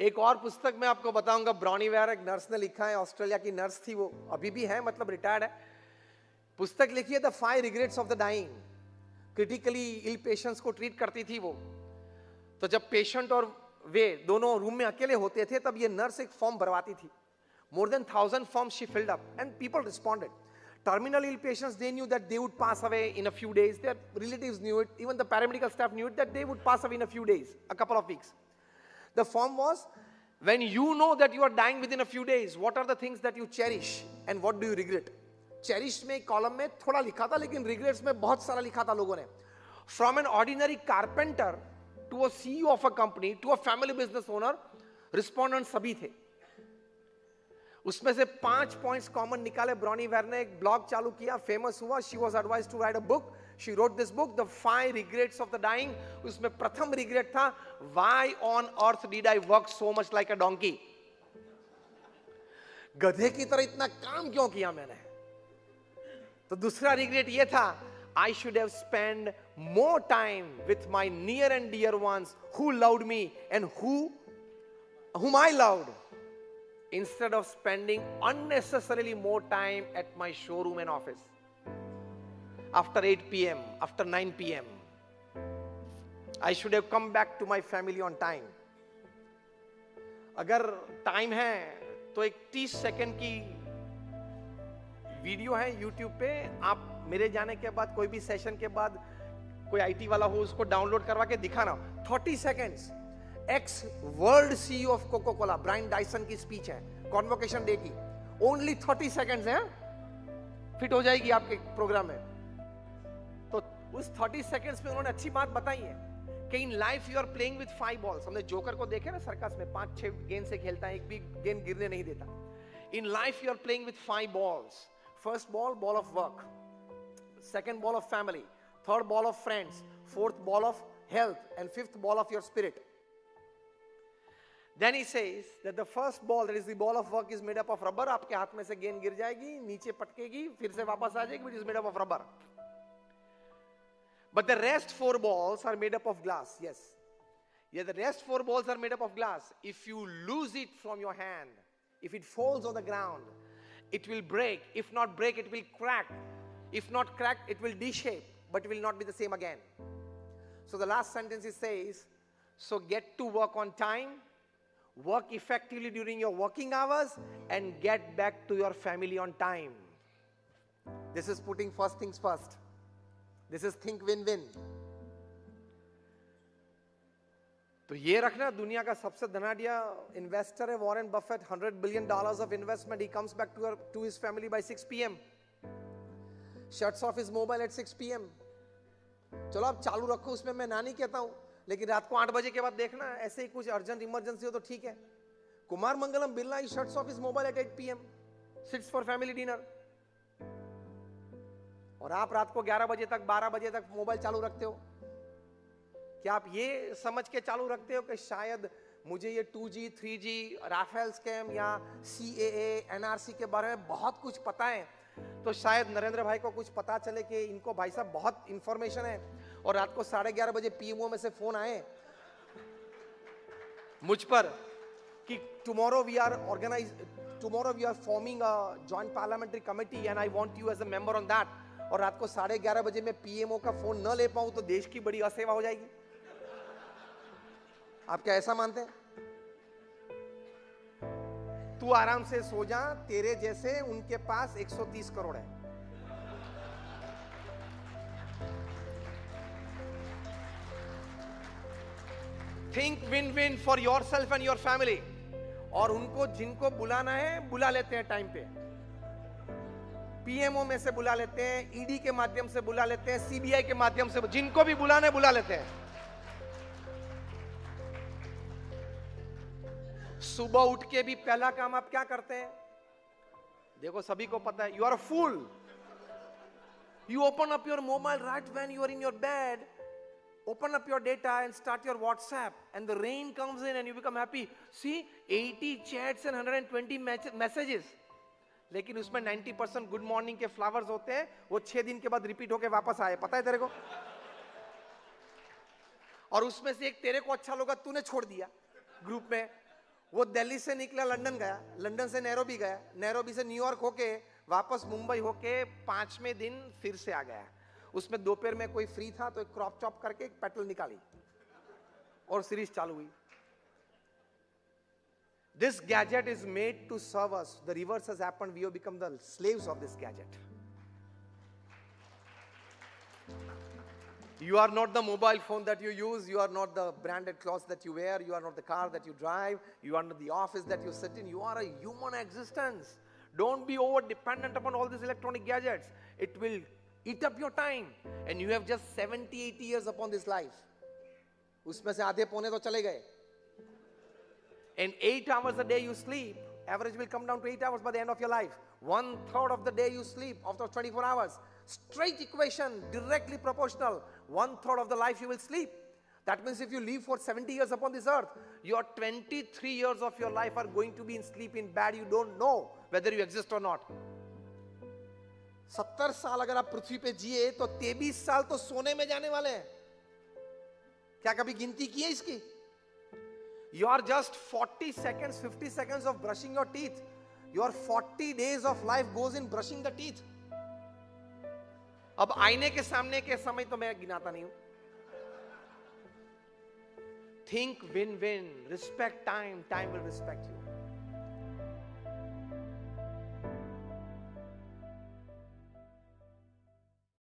एक और पुस्तक मैं आपको बताऊंगा, ब्रॉनी वेयर एक नर्स ने लिखा है, ऑस्ट्रेलिया की नर्स थी वो, अभी भी है, मतलब रिटायर्ड है। पुस्तक लिखी है the 5 regrets of the dying. Critically ill patients को ट्रीट करती थी वो। तो जब पेशेंट और वे दोनों रूम में अकेले होते थे तब ये नर्स एक फॉर्म भरवाती थी। More than 1,000 forms she filled up and people responded. Terminal ill patients, they knew that they would pass away in a few days. Their relatives knew it. Even the paramedical staff knew it, that they would pass away in a few days, a couple of weeks. The form was, when you know that you are dying within a few days, what are the things that you cherish and what do you regret? Cherish में column में थोड़ा लिखा था, लेकिन regrets में बहुत सारा लिखा था लोगों ने. From an ordinary carpenter to a CEO of a company to a family business owner, respondents सभी थे. उसमें से 5 पॉइंट्स कॉमन निकाले. ब्रॉनी वेयर ने एक ब्लॉग चालू किया, फेमस हुआ. She was advised to write a book. She wrote this book, the 5 regrets of the dying. उसमें प्रथम रिग्रेट था, why on earth did I work so much like a donkey. गधे की तरह इतना काम क्यों किया मैंने. तो दूसरा रिग्रेट ये था, I should have spend more time with my near and dear ones who loved me and whom I loved, instead of spending unnecessarily more time at my showroom and office after 8 p.m., after 9 p.m. I should have come back to my family on time. अगर time है तो एक 30 second की video है YouTube पे. आप मेरे जाने के बाद कोई भी सेशन के बाद कोई आईटी वाला हो उसको डाउनलोड करवा के दिखाना. 30 seconds. Ex world CEO of Coca Cola Brian Dyson की स्पीच है, कॉन्वोकेशन डे की. ओनली 30 सेकंड्स है, फिट हो जाएगी आपके प्रोग्राम में. तो उस 30 सेकंड्स में उन्होंने अच्छी बात बताई है कि in life you are playing with 5 balls. हमने जोकर को देखे ना सर्कस में, 5-6 गेंद से खेलता है, एक भी गेंद गिरने नहीं देता. In life you are playing with 5 balls. First ball, ball of work. Second ball of family. Third ball of friends. Fourth ball of health. And fifth ball of your spirit. Then he says that the first ball, that is the ball of work, is made up of rubber. आपके हाथ में से गेंद गिर जाएगी, नीचे पटकेगी, फिर से वापस आ जाएगी, which is made up of rubber. But the rest 4 balls are made up of glass. Yes. Yeah, the rest 4 balls are made up of glass. If you lose it from your hand, if it falls on the ground, it will break. If not break, it will crack. If not crack, it will D-shape, but it will not be the same again. So the last sentence it says, so get to work on time, work effectively during your working hours, and get back to your family on time. This is putting first things first. This is think win-win. तो ये रखना, दुनिया का सबसे धनाढ्य investor है Warren Buffett. $100 billion of investment. He comes back to his family by 6 p.m. Shuts off his mobile at 6 p.m. चलो आप चालू रखो, उसमें मैं ना नहीं कहता हूं, लेकिन रात को 8 बजे के बाद देखना, ऐसे ही कुछ अर्जेंट इमरजेंसी हो तो ठीक है. Kumar Mangalam Birla, he shuts off his mobile at 8 p.m. sits for family dinner. और आप रात को 11 बजे तक 12 बजे तक मोबाइल चालू रखते हो. क्या आप ये समझ के चालू रखते हो कि शायद मुझे ये 2G 3G राफेल स्कैम या CAA NRC के बारे में बहुत कुछ पता है, तो शायद नरेंद्र भाई को कुछ पता चले कि इनको भाई साहब बहुत इंफॉर्मेशन है, और रात को 11:30 बजे PMO में से फोन आए मुझ पर कि tomorrow we are forming a joint parliamentary committee and I want you as a member on that. और रात को 11:30 बजे मैं PMO का फोन न ले पाऊं तो देश की बड़ी असेवा हो जाएगी. आप क्या ऐसा मानते हैं? तू आराम से सो जा, तेरे जैसे उनके पास 130 करोड़ है. Think win-win for yourself and your family. और उनको जिनको बुलाना है बुला लेते हैं टाइम पे. PMO में से बुला लेते हैं, ED के माध्यम से बुला लेते हैं, CBI के माध्यम से, जिनको भी बुलाना है बुला लेते हैं. सुबह उठ के भी पहला काम आप क्या करते हैं? देखो सभी को पता है, you are a fool. You open up your mobile right when you are in your bed, open up your data and start your WhatsApp, and the rain comes in and you become happy. See, 80 chats and 120 messages. लेकिन उसमें 90% good morning के flowers होते हैं, वो 6 दिन के बाद repeat होके वापस आए. पता है तेरे को? और उसमें से एक तेरे को अच्छा लगा, तूने छोड़ दिया ग्रुप में, वो दिल्ली से निकला, लंदन गया, लंदन से नैरोबी गया, नैरोबी से न्यूयॉर्क होके वापस मुंबई होके 5वें दिन फिर से आ गया। उसमें दोपहर में कोई फ्री था तो एक क्रॉप चॉप करके एक पेट्रोल निकाली और सीरीज चालू हुई। This gadget is made to serve us. The reverse has happened. We have become the slaves of this gadget. You are not the mobile phone that you use. You are not the branded clothes that you wear. You are not the car that you drive. You are not the office that you sit in. You are a human existence. Don't be over dependent upon all these electronic gadgets. It will eat up your time. And you have just 70, 80 years upon this life. उसमें से आधे पौने तो चले गए. And 8 hours a day you sleep, average will come down to 8 hours by the end of your life. 1/3 of the day you sleep after 24 hours. Straight equation, directly proportional. 1/3 of the life you will sleep. That means if you live for 70 years upon this earth, your 23 years of your life are going to be in sleep, in bed. You don't know whether you exist or not. 70 साल अगर आप पृथ्वी पे जिए तो 23 साल तो सोने में जाने वाले हैं। क्या कभी गिनती की है इसकी? You are just 40 seconds, 50 seconds of brushing your teeth. Your 40 days of life goes in brushing the teeth. अब आईने के सामने के समय तो मैं गिनाता नहीं हूं. Think win-win. Respect time. Time will respect you.